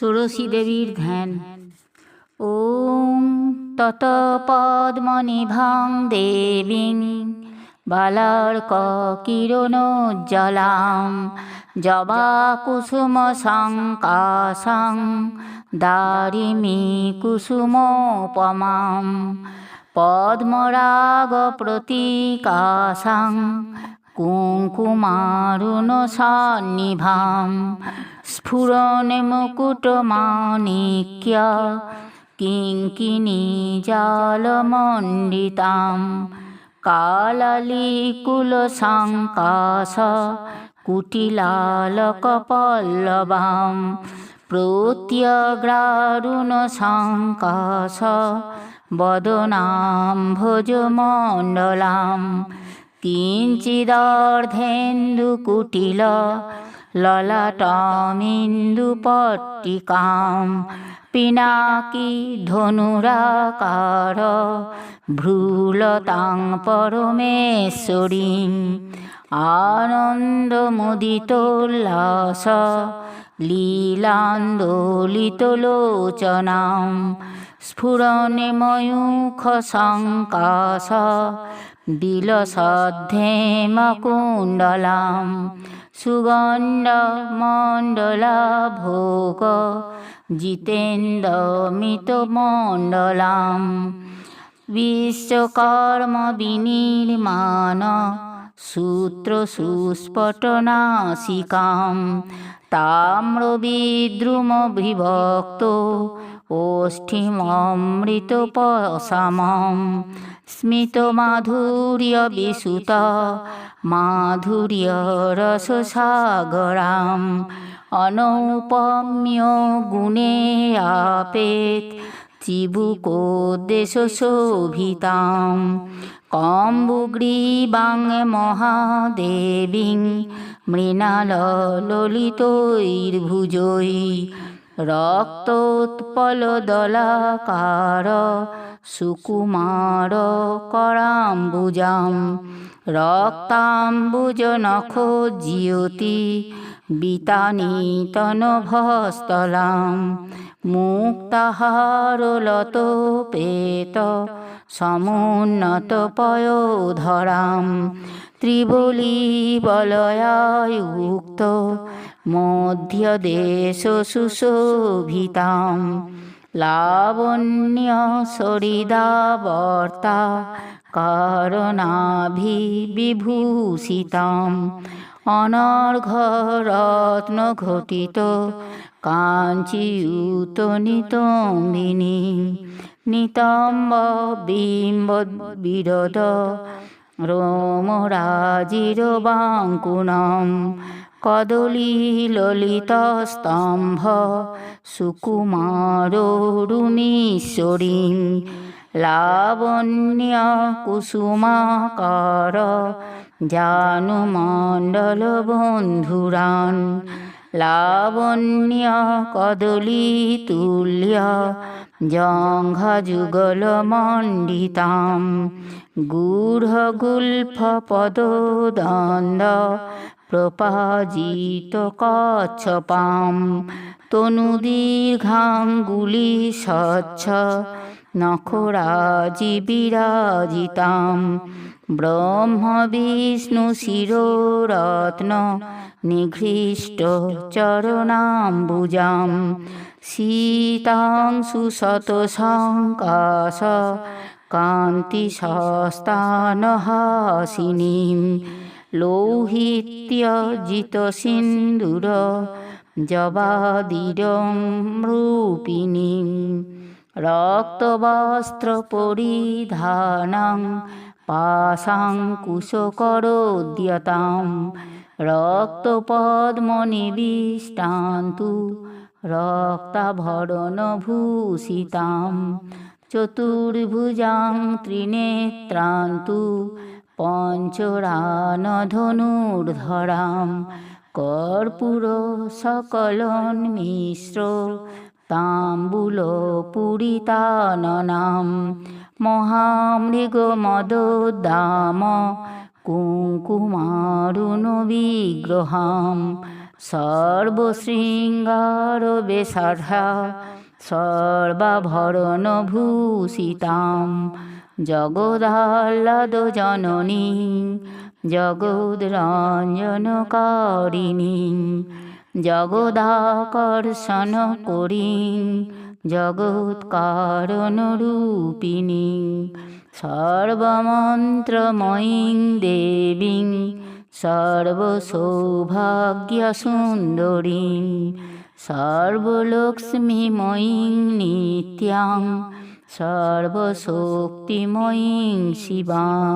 ষোড়শী দেবীর ধ্যান। ওম তত পদ্মনিভাং দেবীং বালার্ককিরণোজ্জ্বলাং জবাকুসুমসংকাশং দারিমীকুসুমোপমাং পদ্মরাগপ্রতীকাশং কুঙ্কুমারুণসন্নিভাং স্ফুরন্মুকুটমাণিক্য কিঙ্কিণীজালমণ্ডিতাং কালালিকুলসংকাশ কুটিলালকপল্লবাং প্রত্যগ্রারুণসংকাশ বদনাম্ভোজমণ্ডলাং কিঞ্চিদর্ধেন্দুকুটিল ললাটমিন্দুপট্টিকাং পিনাকি ধনুরাকার ভ্রূলতাং পরমেশ্বরীং আনন্দমুদিতোল্লাস লীলান্দোলিতলোচনাং স্ফুরন্ময়ূখসংকাশ বিলসদ্ধেমকুণ্ডলাং সুগন্ধমণ্ডলাভোগ জিতেন্দ্রমিতমণ্ডলাং বিশ্বকর্মবিনির্মাণ সূত্রসুস্ফটনাসিকাং তাম্রবিদ্রুমবিভক্ত ওষ্ঠিমমৃতপশমং স্মিতমাধুর্যবিসুত মাধুর্যরসসাগরাং অনৌপম্য গুণেয়াপেত চিবুকোদ্দেশশোভিতাং কম্বুগ্রীবাং মহাদেবীং মৃণাললিতৈর্ভুজৈ রক্তোৎপলদলাকার সুকুমার করাম্বুজাং রক্তাম্বুজনখোজ্জ্যোতি বিতানিতনভস্থলাং মুক্তাহারলতোপেত সমুন্নতপয়োধরাং ত্রিবলীবলয়ায়ুক্ত মধ্যদেশসুশোভিতাং লাবণ্যসরিদাবর্তা কারণাভিবিভূষিতাং অনর্ঘরত্নঘটিত কাঞ্চীয়ুত নিতম্বিনীং নিতম্ব বিম্ববিরদ রোমরাজিরবাঙ্কুণং কদলীললিতস্তম্ভ সুকুমারোরুমীশ্বরীং লাবণ্যকুসুমাকার জানুমণ্ডলবন্ধুরান লাবণ্য কদলীতুল্য জঙ্ঘযুগলমণ্ডিতাং গূঢ়গুল্ফপদদণ্ড প্রপাজিতকচ্ছপাং তনুদীর্ঘাঙ্গুলিস্বচ্ছ নখরাজিবিরাজিতাং ব্রহ্মবিষ্ণুশিরোরত্ন নিঘৃষ্ট চরণাম্বুজাং শীতাংশুশতসংকাশ কান্তিসস্তানহাসিনীং লৌহিত্যজিতসিন্দুর জবাদিরং রূপিণীং রক্তবস্ত্রপরিধানাং পাশাঙ্কুশকরোদ্যতাং রক্তপদ্মনিবিষ্টান্তু রক্তাভরণভূষিতাং চতুর্ভুজাং ত্রিনেত্রান্তু পঞ্চরানধনুর্ধরাং কর্পূরসকলোন্মিশ্র তাম্বূলপুরিতাননাং মহামৃগমদোদ্দাম কুঙ্কুমারুণবিগ্রহাং সর্বশৃঙ্গারবেশাঢ্যা সর্বাভরণভূষিতাং জগদাহ্লাদজননীং জগদ্রঞ্জনকারিণীং জগদাকর্ষণকরীং জগৎকারণরূপিণীং সর্বমন্ত্রময়ীং দেবীং সর্বসৌভাগ্যসুন্দরীং সর্বলক্ষ্মীময়ীং নিত্যাং সর্বশক্তিময়ীং শিবাং।